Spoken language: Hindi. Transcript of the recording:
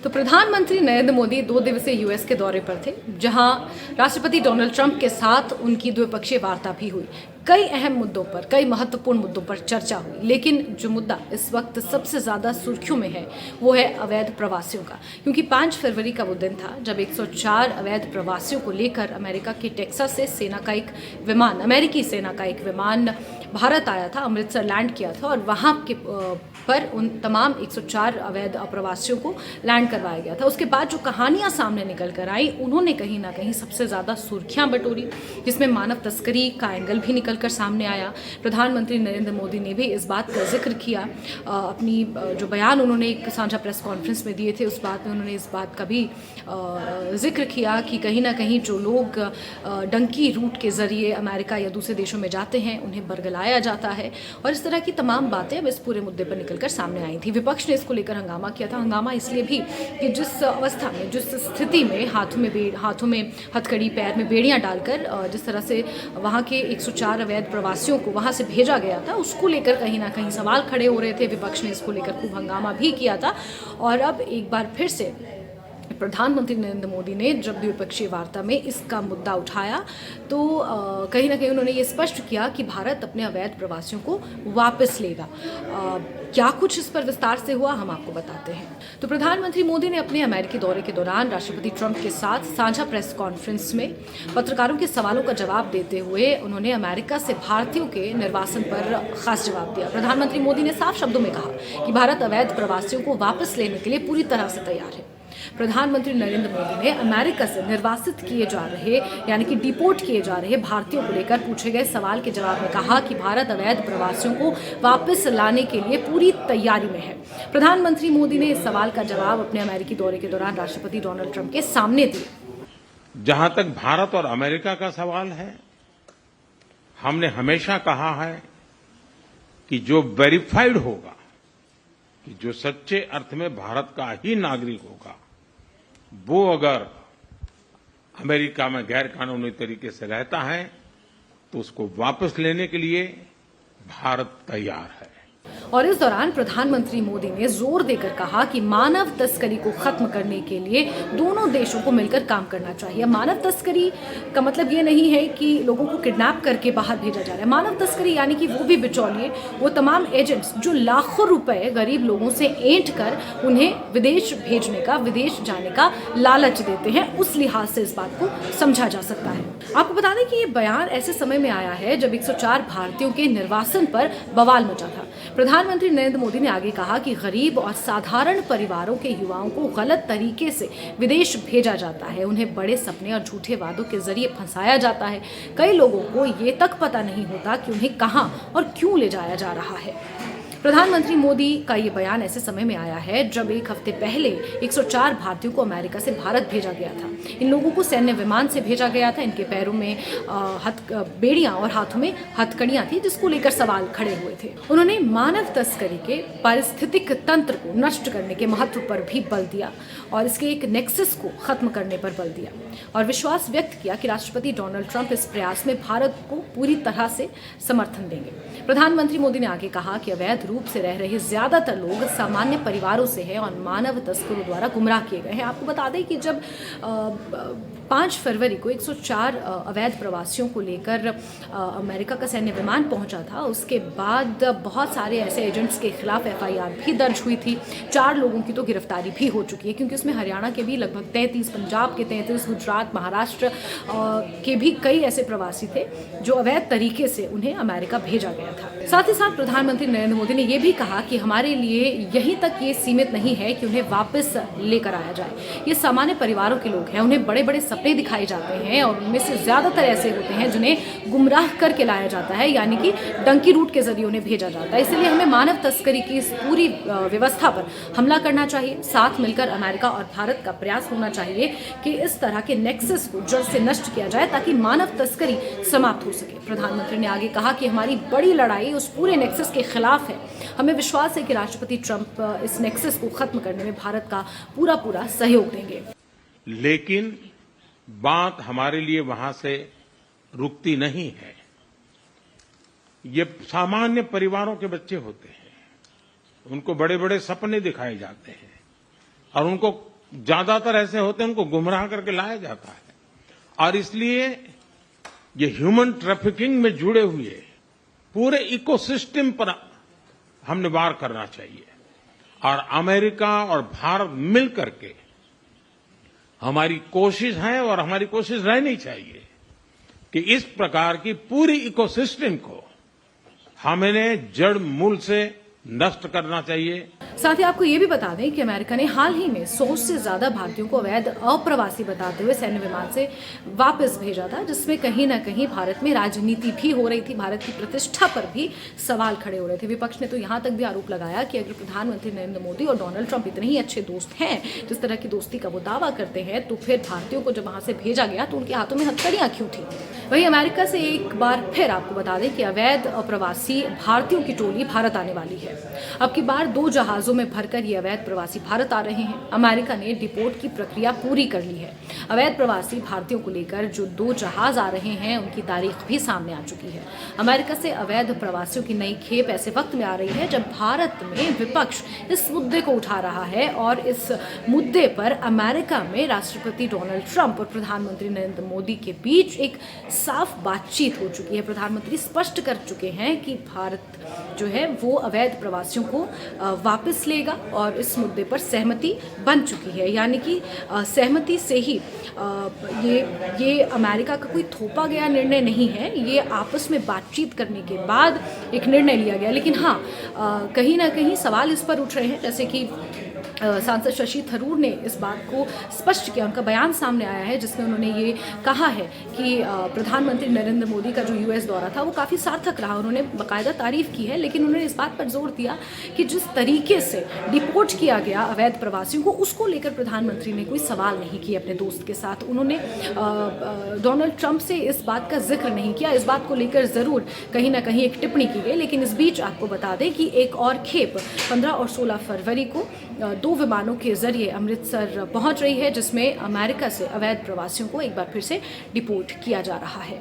तो प्रधानमंत्री नरेंद्र मोदी 2 दिवसीय यूएस के दौरे पर थे, जहां राष्ट्रपति डोनाल्ड ट्रंप के साथ उनकी द्विपक्षीय वार्ता भी हुई। कई अहम मुद्दों पर, कई महत्वपूर्ण मुद्दों पर चर्चा हुई, लेकिन जो मुद्दा इस वक्त सबसे ज्यादा सुर्खियों में है वो है अवैध प्रवासियों का, क्योंकि 5 फरवरी का वो दिन था जब 104 अवैध प्रवासियों को लेकर अमेरिका के टेक्सास से सेना का एक विमान, अमेरिकी सेना का एक विमान भारत आया था, अमृतसर लैंड किया था और वहां के पर उन तमाम 104 अवैध प्रवासियों को लैंड करवाया गया था। उसके बाद जो कहानियां सामने निकल कर आई, उन्होंने कहीं ना कहीं सबसे ज़्यादा सुर्खियां बटोरी, जिसमें मानव तस्करी का एंगल भी निकल कर सामने आया। प्रधानमंत्री नरेंद्र मोदी ने भी इस बात का जिक्र किया। अपनी जो बयान उन्होंने एक साझा प्रेस कॉन्फ्रेंस में दिए थे, उस बात में उन्होंने इस बात का भी जिक्र किया कि कहीं ना कहीं जो लोग डंकी रूट के ज़रिए अमेरिका या दूसरे देशों में जाते हैं उन्हें बरगलाया जाता है, और इस तरह की तमाम बातें अब इस पूरे मुद्दे पर निकलकर सामने आई थी। विपक्ष ने इसको लेकर हंगामा किया था। हंगामा इसलिए भी कि जिस अवस्था में, जिस स्थिति में हाथों में हथकड़ी, पैर में बेड़ियां डालकर जिस तरह से वहां के 104 अवैध प्रवासियों को वहां से भेजा गया था, उसको लेकर कहीं ना कहीं सवाल खड़े हो रहे थे। विपक्ष ने इसको लेकर खूब हंगामा भी किया था, और अब एक बार फिर से प्रधानमंत्री नरेंद्र मोदी ने जब द्विपक्षीय वार्ता में इसका मुद्दा उठाया तो कहीं ना कहीं उन्होंने ये स्पष्ट किया कि भारत अपने अवैध प्रवासियों को वापस लेगा। क्या कुछ इस पर विस्तार से हुआ, हम आपको बताते हैं। तो प्रधानमंत्री मोदी ने अपने अमेरिकी दौरे के दौरान राष्ट्रपति ट्रंप के साथ साझा प्रेस कॉन्फ्रेंस में पत्रकारों के सवालों का जवाब देते हुए उन्होंने अमेरिका से भारतीयों के निर्वासन पर खास जवाब दिया। प्रधानमंत्री मोदी ने साफ शब्दों में कहा कि भारत अवैध प्रवासियों को वापस लेने के लिए पूरी तरह से तैयार है। प्रधानमंत्री नरेंद्र मोदी ने अमेरिका से निर्वासित किए जा रहे, यानी कि डिपोर्ट किए जा रहे भारतीयों को लेकर पूछे गए सवाल के जवाब में कहा कि भारत अवैध प्रवासियों को वापस लाने के लिए पूरी तैयारी में है। प्रधानमंत्री मोदी ने इस सवाल का जवाब अपने अमेरिकी दौरे के दौरान राष्ट्रपति डोनाल्ड ट्रंप के सामने दिया। जहां तक भारत और अमेरिका का सवाल है, हमने हमेशा कहा है कि जो वेरीफाइड होगा, कि जो सच्चे अर्थ में भारत का ही नागरिक होगा, वो अगर अमेरिका में गैर कानूनी तरीके से रहता है तो उसको वापस लेने के लिए भारत तैयार है। और इस दौरान प्रधानमंत्री मोदी ने जोर देकर कहा कि मानव तस्करी को खत्म करने के लिए दोनों देशों को मिलकर काम करना चाहिए। मानव तस्करी का मतलब ये नहीं है कि लोगों को किडनैप करके बाहर भेजा जा रहा है। मानव तस्करी यानी कि वो भी बिचौलिए, वो तमाम एजेंट्स जो लाखों रुपए गरीब लोगों से ऐंठ कर उन्हें विदेश भेजने का, विदेश जाने का लालच देते हैं। उस लिहाज से इस बात को समझा जा सकता है। आपको बता दें कि ये बयान ऐसे समय में आया है जब 104 भारतीयों के निर्वासन पर बवाल मचा था। प्रधानमंत्री नरेंद्र मोदी ने आगे कहा कि गरीब और साधारण परिवारों के युवाओं को गलत तरीके से विदेश भेजा जाता है, उन्हें बड़े सपने और झूठे वादों के जरिए फंसाया जाता है। कई लोगों को ये तक पता नहीं होता कि उन्हें कहां और क्यों ले जाया जा रहा है। प्रधानमंत्री मोदी का ये बयान ऐसे समय में आया है जब एक हफ्ते पहले 104 भारतीयों को अमेरिका से भारत भेजा गया था। इन लोगों को सैन्य विमान से भेजा गया था। इनके पैरों में बेड़ियां और हाथों में हथकड़ियां थी, जिसको लेकर सवाल खड़े हुए थे। उन्होंने मानव तस्करी के पारिस्थितिक तंत्र को नष्ट करने के महत्व पर भी बल दिया और इसके एक नेक्सस को खत्म करने पर बल दिया, और विश्वास व्यक्त किया कि राष्ट्रपति डोनाल्ड ट्रंप इस प्रयास में भारत को पूरी तरह से समर्थन देंगे। प्रधानमंत्री मोदी ने आगे कहा कि अवैध रूप से रह रहे ज्यादातर लोग सामान्य परिवारों से हैं और मानव तस्करों द्वारा गुमराह किए गए हैं। आपको बता दें कि जब 5 फरवरी को 104 अवैध प्रवासियों को लेकर अमेरिका का सैन्य विमान पहुंचा था, उसके बाद बहुत सारे ऐसे एजेंट्स के खिलाफ FIR भी दर्ज हुई थी। 4 लोगों की तो गिरफ्तारी भी हो चुकी है, क्योंकि उसमें हरियाणा के भी लगभग 33, पंजाब के 33, गुजरात, महाराष्ट्र के भी कई ऐसे प्रवासी थे जो अवैध तरीके से उन्हें अमेरिका भेजा गया था। साथ ही साथ प्रधानमंत्री नरेंद्र मोदी ने यह भी कहा कि हमारे लिए यहीं तक ये सीमित नहीं है कि उन्हें वापस लेकर आया जाए। ये सामान्य परिवारों के लोग हैं, उन्हें बड़े बड़े सपने दिखाए जाते हैं और उनमें से ज्यादातर ऐसे होते हैं जिन्हें गुमराह करके लाया जाता है, यानी कि डंकी रूट के जरिए उन्हें भेजा जाता है। इसलिए हमें मानव तस्करी की इस पूरी व्यवस्था पर हमला करना चाहिए। साथ मिलकर अमेरिका और भारत का प्रयास होना चाहिए कि इस तरह के नेक्सस को जड़ से नष्ट किया जाए ताकि मानव तस्करी समाप्त हो सके। प्रधानमंत्री ने आगे कहा कि हमारी बड़ी लड़ाई उस पूरे नेक्सस के खिलाफ है। हमें विश्वास है कि राष्ट्रपति ट्रंप इस नेक्सस को खत्म करने में भारत का पूरा सहयोग देंगे। लेकिन बात हमारे लिए वहां से रुकती नहीं है। ये सामान्य परिवारों के बच्चे होते हैं, उनको बड़े बड़े सपने दिखाए जाते हैं और उनको ज्यादातर ऐसे होते हैं उनको गुमराह करके लाया जाता है और इसलिए ये ह्यूमन ट्रैफिकिंग में जुड़े हुए पूरे इकोसिस्टम पर हमने वार करना चाहिए और अमेरिका और भारत मिल करके हमारी कोशिश है और हमारी कोशिश रहनी चाहिए कि इस प्रकार की पूरी इकोसिस्टम को हमें जड़ मूल से नष्ट करना चाहिए। साथ ही आपको ये भी बता दें कि अमेरिका ने हाल ही में 100 से ज्यादा भारतीयों को अवैध अप्रवासी बताते हुए सैन्य विमान से वापस भेजा था, जिसमें कहीं ना कहीं भारत में राजनीति भी हो रही थी, भारत की प्रतिष्ठा पर भी सवाल खड़े हो रहे थे। विपक्ष ने तो यहाँ तक भी आरोप लगाया कि अगर प्रधानमंत्री नरेंद्र मोदी और डोनाल्ड ट्रंप इतने ही अच्छे दोस्त हैं, जिस तरह की दोस्ती का वो दावा करते हैं, तो फिर भारतीयों को जब वहां से भेजा गया तो उनके हाथों में हथकड़ियां क्यों थी। वहीं अमेरिका से एक बार फिर आपको बता दें कि अवैध अप्रवासी भारतीयों की टोली भारत आने वाली है। अब की बार 2 जहाजों में भरकर ये अवैध प्रवासी भारत आ रहे हैं। अमेरिका ने डिपोर्ट की प्रक्रिया पूरी कर ली है। अवैध प्रवासी भारतीयों को लेकर जो 2 जहाज आ रहे हैं उनकी तारीख भी सामने आ चुकी है। अमेरिका से अवैध प्रवासियों की नई खेप ऐसे वक्त में आ रही है जब भारत में विपक्ष इस मुद्दे को उठा रहा है और इस मुद्दे पर अमेरिका में राष्ट्रपति डोनाल्ड ट्रंप और प्रधानमंत्री नरेंद्र मोदी के बीच एक साफ बातचीत हो चुकी है। प्रधानमंत्री स्पष्ट कर चुके हैं कि भारत जो है वो अवैध प्रवासियों को वापस लेगा और इस मुद्दे पर सहमति बन चुकी है। यानी कि सहमति से ही ये अमेरिका का कोई थोपा गया निर्णय नहीं है, ये आपस में बातचीत करने के बाद एक निर्णय लिया गया। लेकिन हाँ, कहीं ना कहीं सवाल इस पर उठ रहे हैं, जैसे कि सांसद शशि थरूर ने इस बात को स्पष्ट किया। उनका बयान सामने आया है जिसमें उन्होंने ये कहा है कि प्रधानमंत्री नरेंद्र मोदी का जो यूएस दौरा था वो काफ़ी सार्थक रहा। उन्होंने बाकायदा तारीफ की है, लेकिन उन्होंने इस बात पर जोर दिया कि जिस तरीके से डिपोर्ट किया गया अवैध प्रवासियों को, उसको लेकर प्रधानमंत्री ने कोई सवाल नहीं किया अपने दोस्त के साथ। उन्होंने डोनाल्ड ट्रंप से इस बात का जिक्र नहीं किया। इस बात को लेकर ज़रूर कहीं ना कहीं एक टिप्पणी की गई, लेकिन इस बीच आपको बता दें कि एक और खेप 15 और 16 फरवरी को 2 विमानों के जरिए अमृतसर पहुंच रही है, जिसमें अमेरिका से अवैध प्रवासियों को एक बार फिर से डिपोर्ट किया जा रहा है।